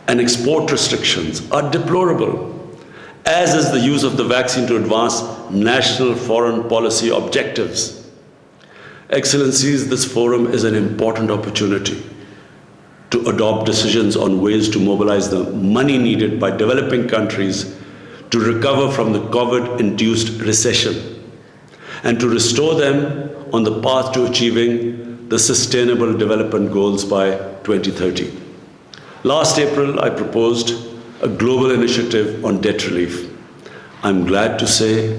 and export restrictions are deplorable, as is the use of the vaccine to advance national foreign policy objectives. Excellencies, this forum is an important opportunity to adopt decisions on ways to mobilize the money needed by developing countries to recover from the COVID-induced recession and to restore them on the path to achieving the Sustainable Development Goals by 2030. Last April, I proposed a global initiative on debt relief. I'm glad to say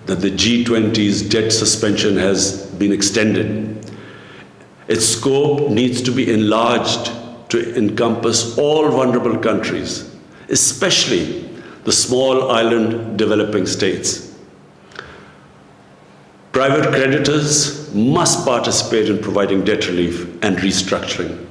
that the G20's debt suspension has been extended. Its scope needs to be enlarged to encompass all vulnerable countries, especially the small island developing states. Private creditors must participate in providing debt relief and restructuring.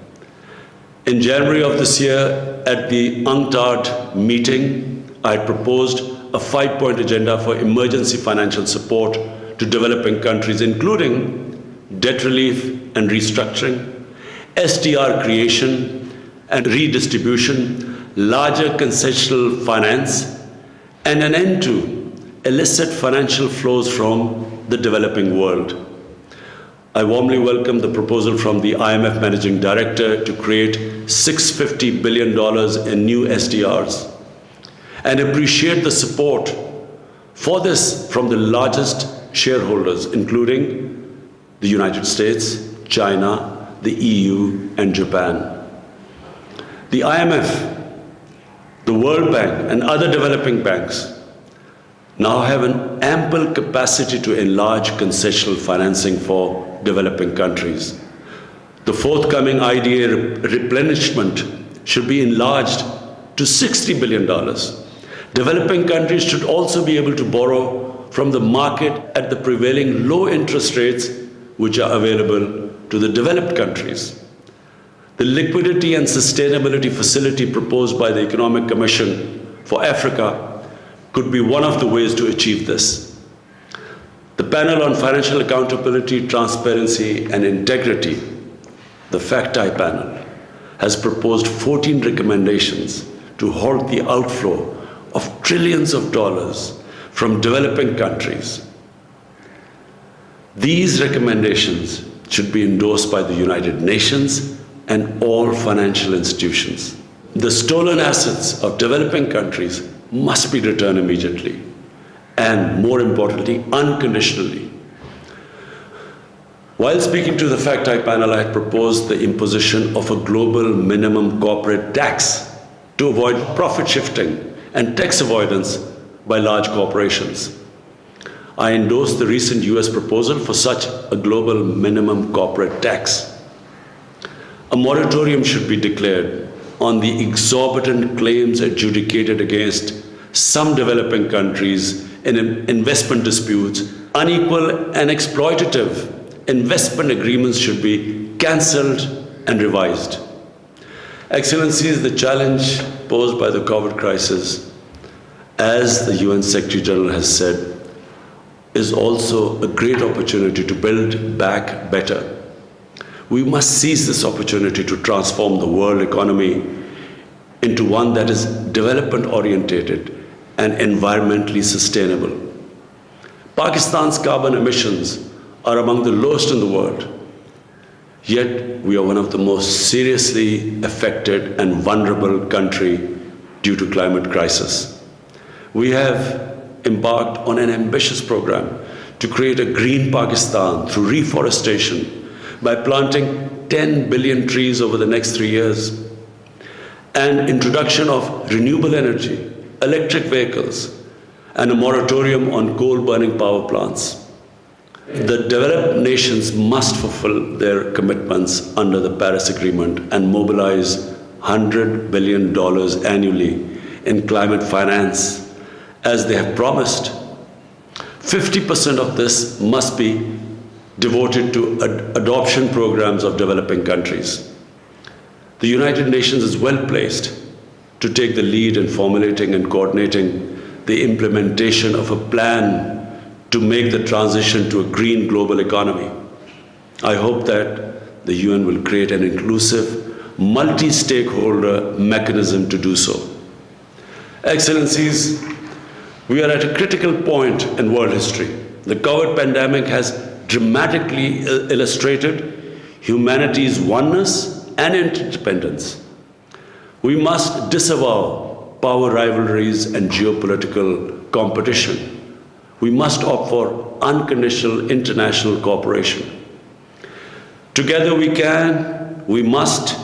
In January of this year, at the UNCTAD meeting, I proposed a 5-point agenda for emergency financial support to developing countries, including debt relief and restructuring, SDR creation and redistribution, larger concessional finance, and an end to illicit financial flows from the developing world. I warmly welcome the proposal from the IMF Managing Director to create $650 billion in new SDRs and appreciate the support for this from the largest shareholders, including the United States, China, the EU, and Japan. The IMF, the World Bank, and other developing banks now have an ample capacity to enlarge concessional financing for developing countries. The forthcoming IDA replenishment should be enlarged to $60 billion. Developing countries should also be able to borrow from the market at the prevailing low interest rates which are available to the developed countries. The Liquidity and Sustainability Facility proposed by the Economic Commission for Africa could be one of the ways to achieve this. The Panel on Financial Accountability, Transparency and Integrity, the FACTI panel, has proposed 14 recommendations to halt the outflow of trillions of dollars from developing countries. These recommendations should be endorsed by the United Nations and all financial institutions. The stolen assets of developing countries must be returned immediately and, more importantly, unconditionally. While speaking to the FACTI panel, I had proposed the imposition of a global minimum corporate tax to avoid profit shifting and tax avoidance by large corporations. I endorsed the recent US proposal for such a global minimum corporate tax. A moratorium should be declared on the exorbitant claims adjudicated against some developing countries in investment disputes. Unequal and exploitative investment agreements should be cancelled and revised. Excellencies, the challenge posed by the COVID crisis, as the UN Secretary General has said, is also a great opportunity to build back better. We must seize this opportunity to transform the world economy into one that is development-oriented and environmentally sustainable. Pakistan's carbon emissions are among the lowest in the world, yet we are one of the most seriously affected and vulnerable country due to climate crisis. We have embarked on an ambitious program to create a green Pakistan through reforestation by planting 10 billion trees over the next 3 years, and introduction of renewable energy, electric vehicles, and a moratorium on coal-burning power plants. The developed nations must fulfill their commitments under the Paris Agreement and mobilize $100 billion annually in climate finance, as they have promised. 50% of this must be devoted to adoption programs of developing countries. The United Nations is well placed to take the lead in formulating and coordinating the implementation of a plan to make the transition to a green global economy. I hope that the UN will create an inclusive, multi-stakeholder mechanism to do so. Excellencies, we are at a critical point in world history. The COVID pandemic has dramatically illustrated humanity's oneness and interdependence. We must disavow power rivalries and geopolitical competition. We must opt for unconditional international cooperation. Together we must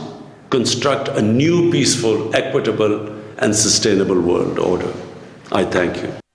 construct a new peaceful, equitable, and sustainable world order. I thank you.